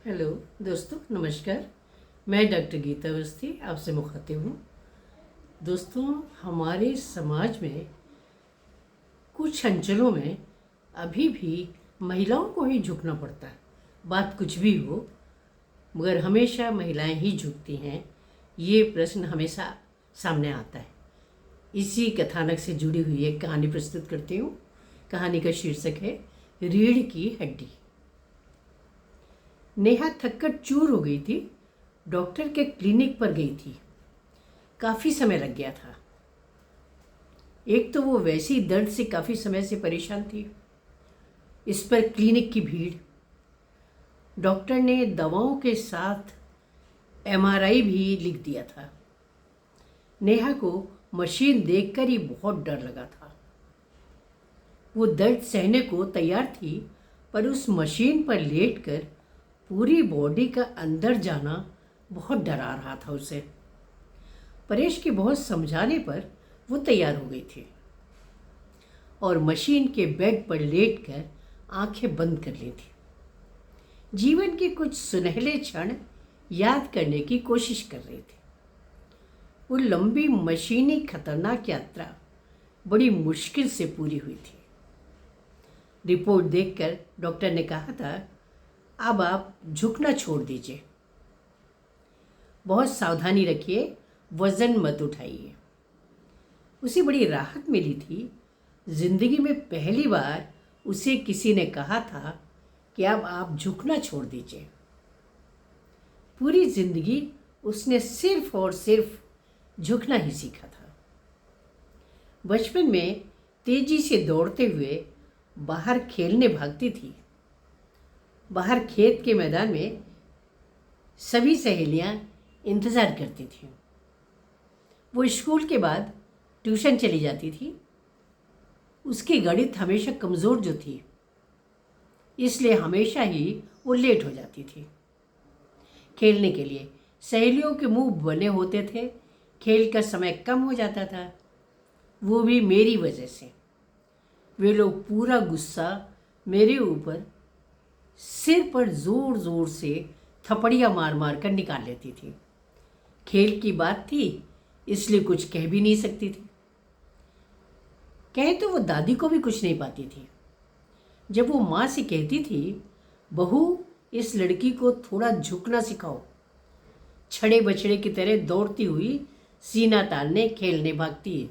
Hello दोस्तों, नमस्कार। मैं डॉक्टर गीता अवस्थी आपसे मुखातिब हूँ। दोस्तों, हमारे समाज में कुछ अंचलों में अभी भी महिलाओं को ही झुकना पड़ता है। बात कुछ भी हो, मगर हमेशा महिलाएं ही झुकती हैं, ये प्रश्न हमेशा सामने आता है। इसी कथानक से जुड़ी हुई एक कहानी प्रस्तुत करती हूँ। कहानी का शीर्षक है रीढ़ की हड्डी। नेहा थककर चूर हो गई थी। डॉक्टर के क्लिनिक पर गई थी। काफ़ी समय लग गया था। एक तो वो वैसे ही दर्द से काफ़ी समय से परेशान थी, इस पर क्लिनिक की भीड़। डॉक्टर ने दवाओं के साथ एमआरआई भी लिख दिया था। नेहा को मशीन देखकर ही बहुत डर लगा था। वो दर्द सहने को तैयार थी, पर उस मशीन पर लेटकर पूरी बॉडी का अंदर जाना बहुत डरा रहा था उसे। परेश के बहुत समझाने पर वो तैयार हो गई थी और मशीन के बेड पर लेटकर आंखें बंद कर ली थी। जीवन के कुछ सुनहले क्षण याद करने की कोशिश कर रही थी। वो लंबी मशीनी खतरनाक यात्रा बड़ी मुश्किल से पूरी हुई थी। रिपोर्ट देखकर डॉक्टर ने कहा था, अब आप झुकना छोड़ दीजिए। बहुत सावधानी रखिए, वजन मत उठाइए। उसे बड़ी राहत मिली थी। जिंदगी में पहली बार उसे किसी ने कहा था कि अब आप झुकना छोड़ दीजिए। पूरी जिंदगी उसने सिर्फ और सिर्फ झुकना ही सीखा था। बचपन में तेजी से दौड़ते हुए बाहर खेलने भागती थी। बाहर खेत के मैदान में सभी सहेलियां इंतज़ार करती थीं। वो स्कूल के बाद ट्यूशन चली जाती थी। उसकी गणित हमेशा कमज़ोर जो थी, इसलिए हमेशा ही वो लेट हो जाती थी। खेलने के लिए सहेलियों के मुंह बने होते थे। खेल का समय कम हो जाता था, वो भी मेरी वजह से। वे लोग पूरा गुस्सा मेरे ऊपर सिर पर जोर जोर से थपड़ियाँ मार मार कर निकाल लेती थी। खेल की बात थी, इसलिए कुछ कह भी नहीं सकती थी। कहे तो वो दादी को भी कुछ नहीं पाती थी। जब वो माँ से कहती थी, बहू इस लड़की को थोड़ा झुकना सिखाओ, छड़े बछड़े की तरह दौड़ती हुई सीना तानने खेलने भागती है।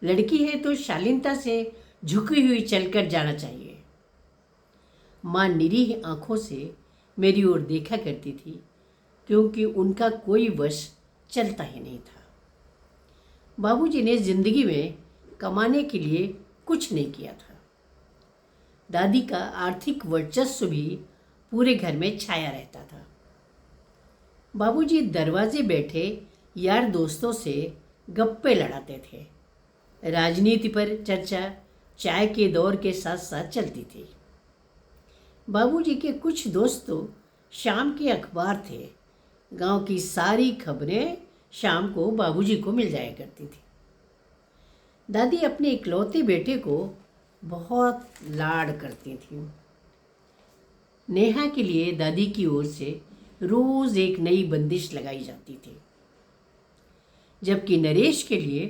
लड़की है तो शालीनता से झुकी हुई चलकर जाना चाहिए। माँ निरीह आंखों से मेरी ओर देखा करती थी, क्योंकि उनका कोई वश चलता ही नहीं था। बाबूजी ने जिंदगी में कमाने के लिए कुछ नहीं किया था। दादी का आर्थिक वर्चस्व भी पूरे घर में छाया रहता था। बाबूजी दरवाजे बैठे यार दोस्तों से गप्पे लड़ाते थे। राजनीति पर चर्चा चाय के दौर के साथ साथ चलती थी। बाबूजी के कुछ दोस्त तो शाम के अखबार थे। गांव की सारी खबरें शाम को बाबूजी को मिल जाया करती थी। दादी अपने इकलौते बेटे को बहुत लाड करती थी। नेहा के लिए दादी की ओर से रोज एक नई बंदिश लगाई जाती थी, जबकि नरेश के लिए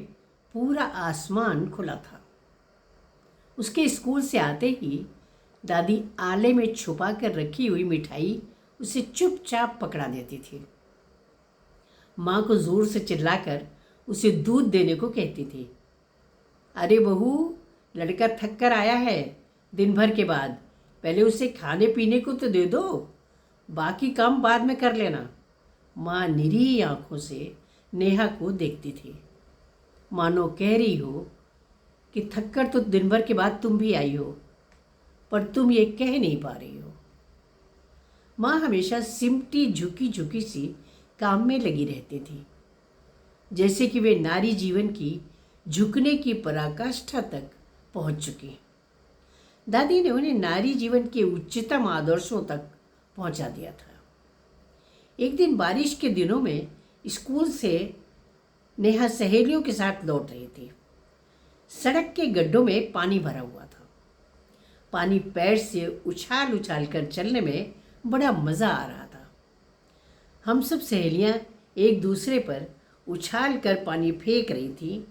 पूरा आसमान खुला था। उसके स्कूल से आते ही दादी आले में छुपा कर रखी हुई मिठाई उसे चुपचाप पकड़ा देती थी। माँ को जोर से चिल्लाकर उसे दूध देने को कहती थी। अरे बहू, लड़का थक कर आया है दिन भर के बाद, पहले उसे खाने पीने को तो दे दो, बाकी काम बाद में कर लेना। माँ निरी आंखों से नेहा को देखती थी, मानो कह रही हो कि थक कर तो दिन भर के बाद तुम भी आई हो, पर तुम ये कह नहीं पा रही हो। माँ हमेशा सिमटी झुकी झुकी सी काम में लगी रहती थी, जैसे कि वे नारी जीवन की झुकने की पराकाष्ठा तक पहुंच चुकी। दादी ने उन्हें नारी जीवन के उच्चतम आदर्शों तक पहुंचा दिया था। एक दिन बारिश के दिनों में स्कूल से नेहा सहेलियों के साथ लौट रही थी। सड़क के गड्ढों में पानी भरा हुआ था। पानी पैर से उछाल उछाल कर चलने में बड़ा मज़ा आ रहा था। हम सब सहेलियां एक दूसरे पर उछाल कर पानी फेंक रही थी।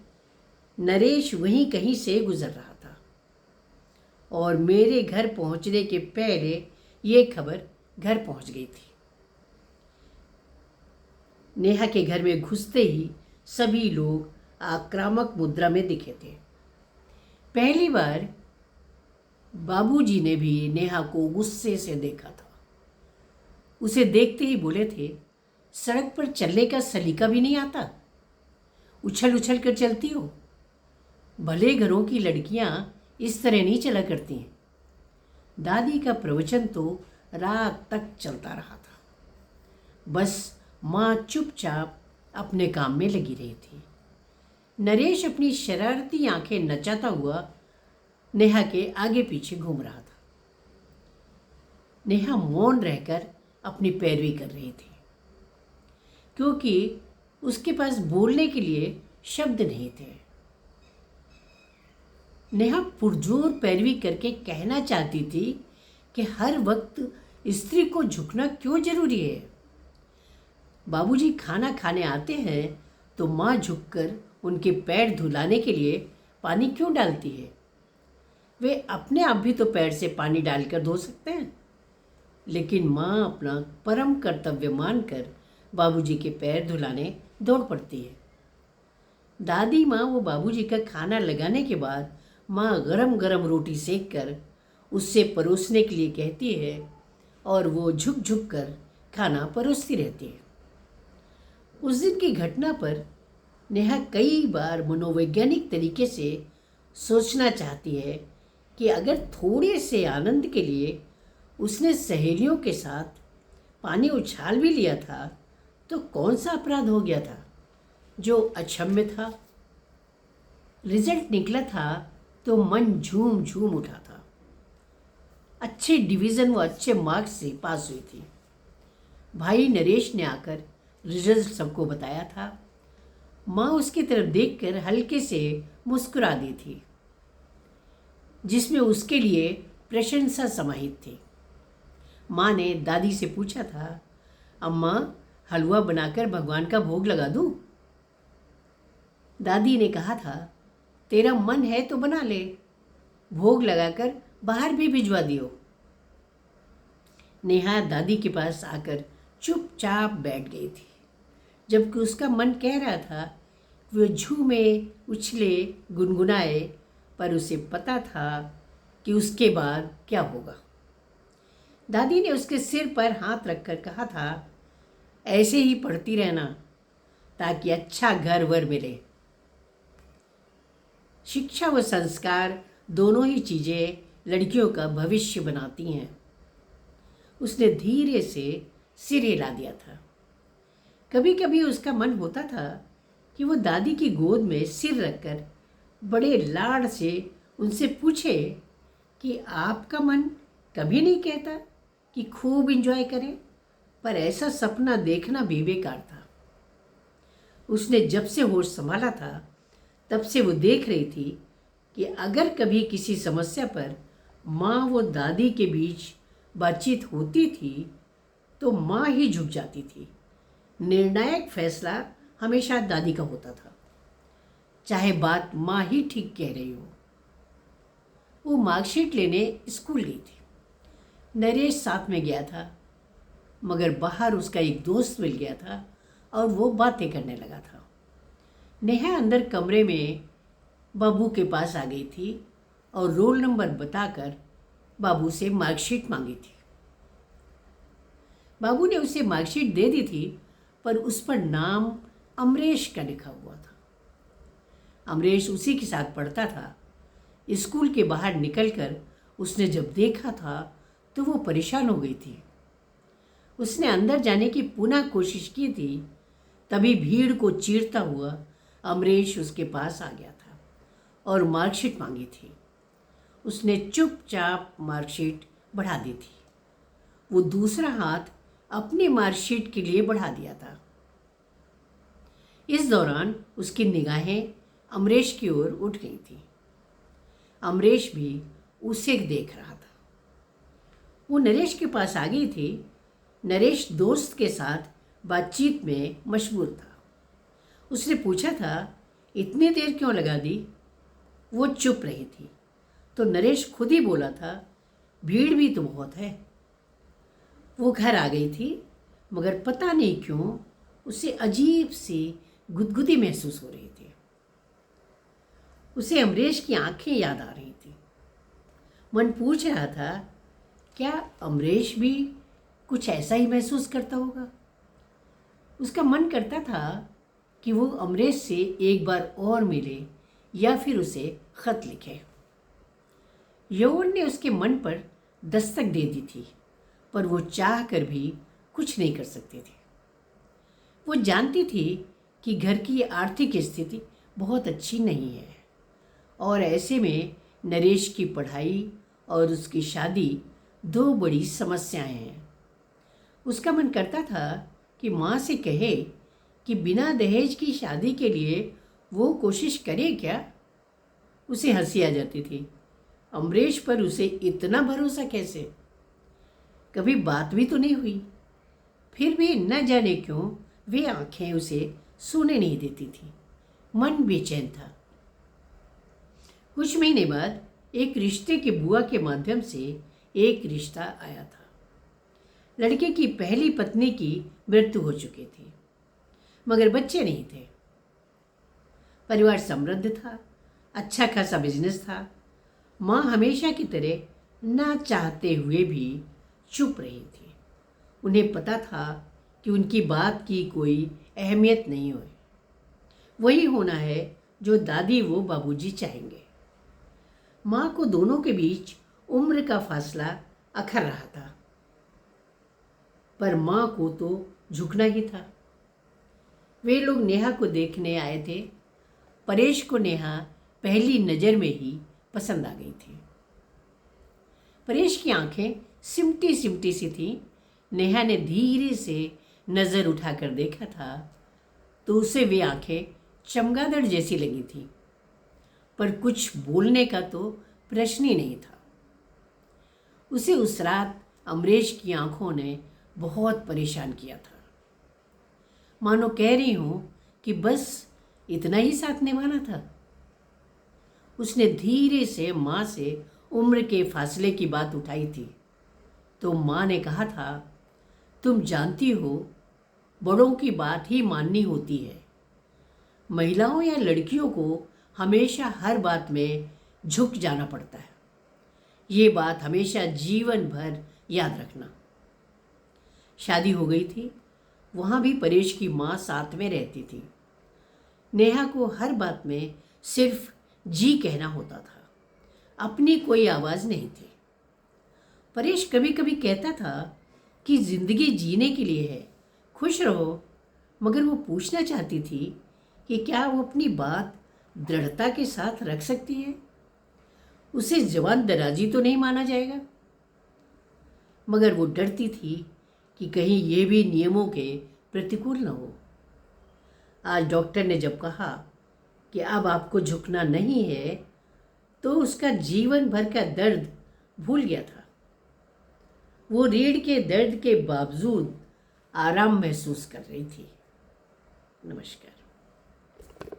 नरेश वहीं कहीं से गुजर रहा था और मेरे घर पहुंचने के पहले ये खबर घर पहुंच गई थी। नेहा के घर में घुसते ही सभी लोग आक्रामक मुद्रा में दिखे थे। पहली बार बाबूजी ने भी नेहा को गुस्से से देखा था। उसे देखते ही बोले थे, सड़क पर चलने का सलीका भी नहीं आता, उछल उछल कर चलती हो। भले घरों की लड़कियां इस तरह नहीं चला करती हैं। दादी का प्रवचन तो रात तक चलता रहा था। बस माँ चुपचाप अपने काम में लगी रही थी। नरेश अपनी शरारती आंखें नचाता हुआ नेहा के आगे पीछे घूम रहा था। नेहा मौन रहकर अपनी पैरवी कर रही थी, क्योंकि उसके पास बोलने के लिए शब्द नहीं थे। नेहा पुरजोर पैरवी करके कहना चाहती थी कि हर वक्त स्त्री को झुकना क्यों जरूरी है। बाबूजी खाना खाने आते हैं तो माँ झुककर उनके पैर धुलाने के लिए पानी क्यों डालती है। वे अपने आप भी तो पैर से पानी डालकर धो सकते हैं, लेकिन माँ अपना परम कर्तव्य मानकर बाबूजी के पैर धुलाने दौड़ पड़ती है। दादी माँ वो बाबूजी का खाना लगाने के बाद माँ गरम गरम रोटी सेक कर उससे परोसने के लिए कहती है और वो झुक झुक कर खाना परोसती रहती है। उस दिन की घटना पर नेहा कई बार मनोवैज्ञानिक तरीके से सोचना चाहती है कि अगर थोड़े से आनंद के लिए उसने सहेलियों के साथ पानी उछाल भी लिया था तो कौन सा अपराध हो गया था जो अक्षम्य था। रिजल्ट निकला था तो मन झूम झूम उठा था। अच्छे डिवीज़न व अच्छे मार्क्स से पास हुई थी। भाई नरेश ने आकर रिजल्ट सबको बताया था। माँ उसकी तरफ देखकर हल्के से मुस्कुरा दी थी, जिसमें उसके लिए प्रशंसा समाहित थी। माँ ने दादी से पूछा था, अम्मा हलवा बनाकर भगवान का भोग लगा दूँ? दादी ने कहा था, तेरा मन है तो बना ले, भोग लगाकर बाहर भी भिजवा दियो। नेहा दादी के पास आकर चुपचाप बैठ गई थी, जबकि उसका मन कह रहा था वो झूमे उछले गुनगुनाए, पर उसे पता था कि उसके बाद क्या होगा। दादी ने उसके सिर पर हाथ रखकर कहा था, ऐसे ही पढ़ती रहना ताकि अच्छा घर वर मिले। शिक्षा व संस्कार दोनों ही चीज़ें लड़कियों का भविष्य बनाती हैं। उसने धीरे से सिर हिला दिया था। कभी कभी उसका मन होता था कि वो दादी की गोद में सिर रखकर बड़े लाड से उनसे पूछे कि आपका मन कभी नहीं कहता कि खूब एंजॉय करें, पर ऐसा सपना देखना भी बेकार था। उसने जब से होश संभाला था तब से वो देख रही थी कि अगर कभी किसी समस्या पर माँ व दादी के बीच बातचीत होती थी तो माँ ही झुक जाती थी। निर्णायक फैसला हमेशा दादी का होता था, चाहे बात माँ ही ठीक कह रही हो। वो मार्कशीट लेने स्कूल गई थी। नरेश साथ में गया था, मगर बाहर उसका एक दोस्त मिल गया था और वो बातें करने लगा था। नेहा अंदर कमरे में बाबू के पास आ गई थी और रोल नंबर बताकर बाबू से मार्कशीट मांगी थी। बाबू ने उसे मार्कशीट दे दी थी, पर उस पर नाम अमरेश का लिखा हुआ था। अमरेश उसी के साथ पढ़ता था। स्कूल के बाहर निकलकर उसने जब देखा था तो वो परेशान हो गई थी। उसने अंदर जाने की पुनः कोशिश की थी, तभी भीड़ को चीरता हुआ अमरेश उसके पास आ गया था और मार्कशीट मांगी थी। उसने चुपचाप मार्कशीट बढ़ा दी थी। वो दूसरा हाथ अपनी मार्कशीट के लिए बढ़ा दिया था। इस दौरान उसकी निगाहें अमरेश की ओर उठ गई थी। अमरेश भी उसे देख रहा था। वो नरेश के पास आ गई थी। नरेश दोस्त के साथ बातचीत में मशगूल था। उसने पूछा था, इतनी देर क्यों लगा दी? वो चुप रही थी तो नरेश खुद ही बोला था, भीड़ भी तो बहुत है। वो घर आ गई थी, मगर पता नहीं क्यों उसे अजीब सी गुदगुदी महसूस हो रही थी। उसे अमरेश की आंखें याद आ रही थी। मन पूछ रहा था, क्या अमरेश भी कुछ ऐसा ही महसूस करता होगा? उसका मन करता था कि वो अमरेश से एक बार और मिले या फिर उसे खत लिखे। यौवन ने उसके मन पर दस्तक दे दी थी, पर वो चाह कर भी कुछ नहीं कर सकती थी। वो जानती थी कि घर की आर्थिक स्थिति बहुत अच्छी नहीं है और ऐसे में नरेश की पढ़ाई और उसकी शादी दो बड़ी समस्याएं हैं। उसका मन करता था कि माँ से कहे कि बिना दहेज की शादी के लिए वो कोशिश करे क्या। उसे हंसी आ जाती थी। अमरेश पर उसे इतना भरोसा कैसे? कभी बात भी तो नहीं हुई। फिर भी न जाने क्यों वे आंखें उसे सोने नहीं देती थी। मन बेचैन था। कुछ महीने बाद एक रिश्ते की बुआ के माध्यम से एक रिश्ता आया था। लड़के की पहली पत्नी की मृत्यु हो चुकी थी, मगर बच्चे नहीं थे। परिवार समृद्ध था, अच्छा खासा बिजनेस था। माँ हमेशा की तरह ना चाहते हुए भी चुप रही थी। उन्हें पता था कि उनकी बात की कोई अहमियत नहीं हुई। वही होना है जो दादी वो बाबूजी चाहेंगे। माँ को दोनों के बीच उम्र का फासला अखर रहा था, पर माँ को तो झुकना ही था। वे लोग नेहा को देखने आए थे। परेश को नेहा पहली नज़र में ही पसंद आ गई थी। परेश की आंखें सिमटी सिमटी सी थीं। नेहा ने धीरे से नज़र उठाकर देखा था तो उसे वे आंखें चमगादड़ जैसी लगी थी, पर कुछ बोलने का तो प्रश्न ही नहीं था। उसे उस रात अमरेश की आंखों ने बहुत परेशान किया था। मानो कह रही हूँ कि बस इतना ही साथ निभाना था। उसने धीरे से माँ से उम्र के फासले की बात उठाई थी तो माँ ने कहा था, तुम जानती हो बड़ों की बात ही माननी होती है। महिलाओं या लड़कियों को हमेशा हर बात में झुक जाना पड़ता है। ये बात हमेशा जीवन भर याद रखना। शादी हो गई थी। वहाँ भी परेश की माँ साथ में रहती थी। नेहा को हर बात में सिर्फ जी कहना होता था, अपनी कोई आवाज़ नहीं थी। परेश कभी कभी कहता था कि ज़िंदगी जीने के लिए है, खुश रहो, मगर वो पूछना चाहती थी कि क्या वो अपनी बात दृढ़ता के साथ रख सकती है। उसे जवान दराजी तो नहीं माना जाएगा, मगर वो डरती थी कि कहीं ये भी नियमों के प्रतिकूल न हो। आज डॉक्टर ने जब कहा कि अब आपको झुकना नहीं है तो उसका जीवन भर का दर्द भूल गया था। वो रीढ़ के दर्द के बावजूद आराम महसूस कर रही थी। नमस्कार।